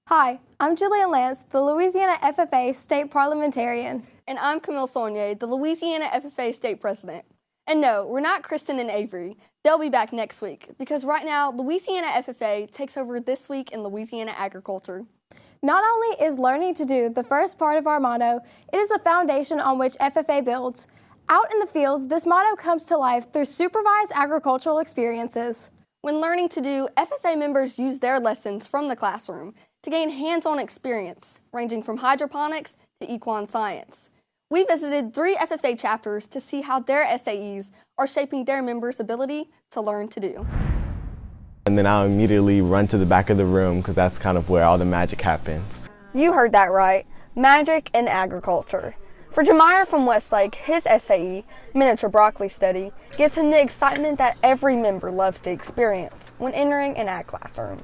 Hi, I'm Jillian Lance, the Louisiana FFA State Parliamentarian. And I'm Camille Saulnier, the Louisiana FFA State President. And no, we're not Kristen and Avery. They'll be back next week, because right now, Louisiana FFA takes over This Week in Louisiana Agriculture. Not only is learning to do the first part of our motto, it is the foundation on which FFA builds. Out in the fields, this motto comes to life through supervised agricultural experiences. When learning to do, FFA members use their lessons from the classroom to gain hands-on experience, ranging from hydroponics to equine science. We visited 3 FFA chapters to see how their SAEs are shaping their members' ability to learn to do. And then I'll immediately run to the back of the room because that's kind of where all the magic happens. You heard that right. Magic in agriculture. For Jamire from Westlake, his SAE, Miniature Broccoli Study, gives him the excitement that every member loves to experience when entering an ag classroom.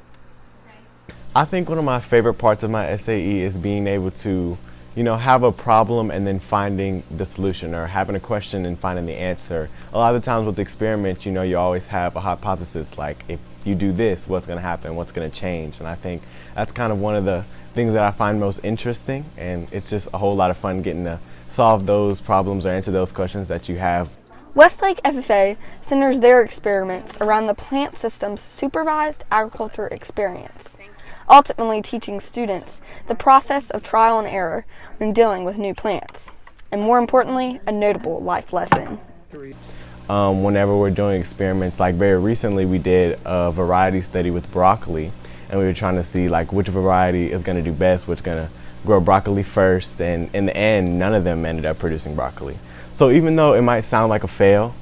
I think one of my favorite parts of my SAE is being able to, have a problem and then finding the solution, or having a question and finding the answer. A lot of the times with experiments, you always have a hypothesis, like if you do this, what's going to happen, what's going to change. And I think that's kind of one of the things that I find most interesting, and it's just a whole lot of fun getting to solve those problems or answer those questions that you have. Westlake FFA centers their experiments around the plant system's supervised agriculture experience, ultimately teaching students the process of trial and error when dealing with new plants, and more importantly, a notable life lesson. Whenever we're doing experiments, like very recently we did a variety study with broccoli, and we were trying to see which variety is going to do best, which is going to grow broccoli first, and in the end, none of them ended up producing broccoli. So even though it might sound like a fail,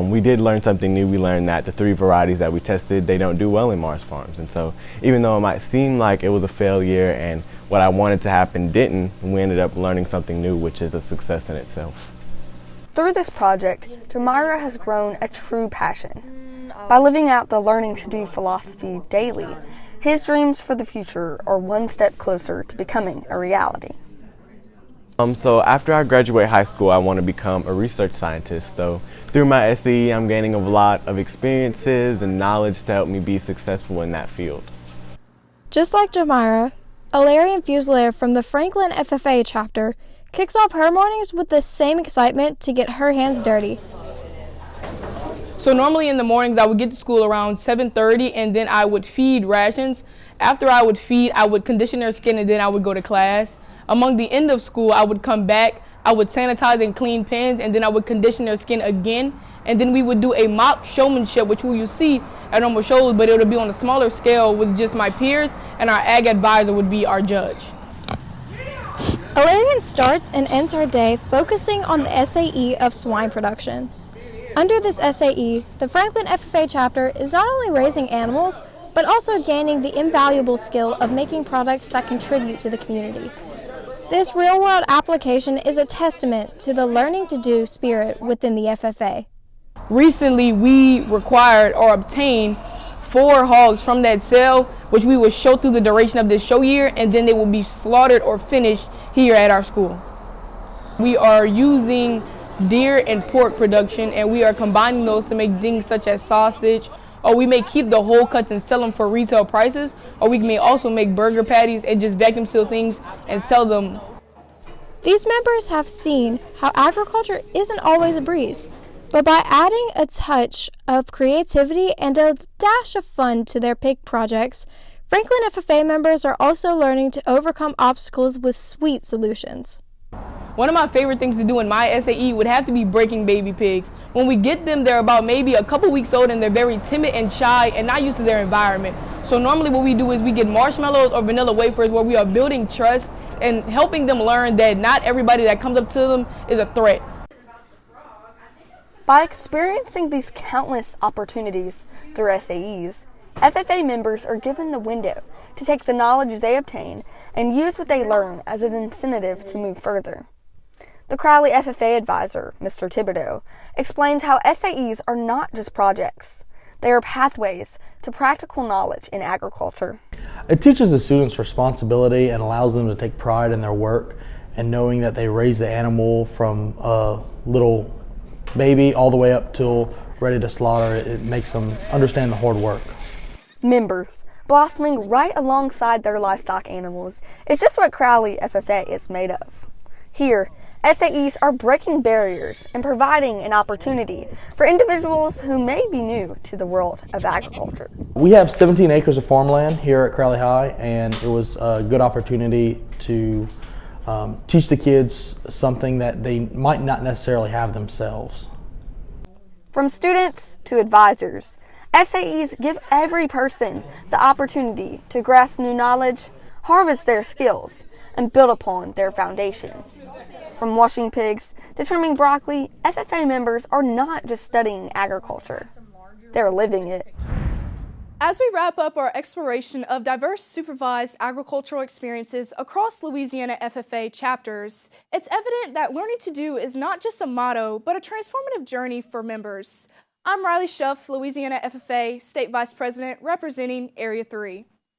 we did learn something new. We learned that the 3 varieties that we tested, they don't do well in Mars farms. And so even though it might seem like it was a failure and what I wanted to happen didn't, we ended up learning something new, which is a success in itself. Through this project, Jamira has grown a true passion. By living out the learning to do philosophy daily, his dreams for the future are one step closer to becoming a reality. So after I graduate high school, I want to become a research scientist. So through my SAE, I'm gaining a lot of experiences and knowledge to help me be successful in that field. Just like Jamira, Alarian Fuselier from the Franklin FFA chapter kicks off her mornings with the same excitement to get her hands dirty. So normally in the mornings I would get to school around 7:30, and then I would feed rations. After I would feed, I would condition their skin, and then I would go to class. Among the end of school, I would come back, I would sanitize and clean pens, and then I would condition their skin again. And then we would do a mock showmanship, which you see at normal shows, but it would be on a smaller scale with just my peers, and our ag advisor would be our judge. Alarian starts and ends her day focusing on the SAE of swine production. Under this SAE, the Franklin FFA chapter is not only raising animals, but also gaining the invaluable skill of making products that contribute to the community. This real-world application is a testament to the learning to do spirit within the FFA. Recently, we required or obtained 4 hogs from that sale, which we would show through the duration of this show year, and then they will be slaughtered or finished here at our school. We are using deer and pork production, and we are combining those to make things such as sausage, or we may keep the whole cuts and sell them for retail prices, or we may also make burger patties and just vacuum seal things and sell them. These members have seen how agriculture isn't always a breeze, but by adding a touch of creativity and a dash of fun to their pig projects, Franklin FFA members are also learning to overcome obstacles with sweet solutions. One of my favorite things to do in my SAE would have to be breaking baby pigs. When we get them, they're about maybe a couple weeks old, and they're very timid and shy and not used to their environment. So normally what we do is we get marshmallows or vanilla wafers, where we are building trust and helping them learn that not everybody that comes up to them is a threat. By experiencing these countless opportunities through SAEs, FFA members are given the window to take the knowledge they obtain and use what they learn as an incentive to move further. The Crowley FFA advisor, Mr. Thibodeau, explains how SAEs are not just projects. They are pathways to practical knowledge in agriculture. It teaches the students responsibility and allows them to take pride in their work, and knowing that they raise the animal from a little baby all the way up till ready to slaughter. It makes them understand the hard work. Members, blossoming right alongside their livestock animals is just what Crowley FFA is made of. Here, SAEs are breaking barriers and providing an opportunity for individuals who may be new to the world of agriculture. We have 17 acres of farmland here at Crowley High, and it was a good opportunity to teach the kids something that they might not necessarily have themselves. From students to advisors, SAEs give every person the opportunity to grasp new knowledge, harvest their skills, and build upon their foundation. From washing pigs to trimming broccoli, FFA members are not just studying agriculture, they're living it. As we wrap up our exploration of diverse supervised agricultural experiences across Louisiana FFA chapters, it's evident that learning to do is not just a motto, but a transformative journey for members. I'm Riley Schuff, Louisiana FFA State Vice President representing Area 3.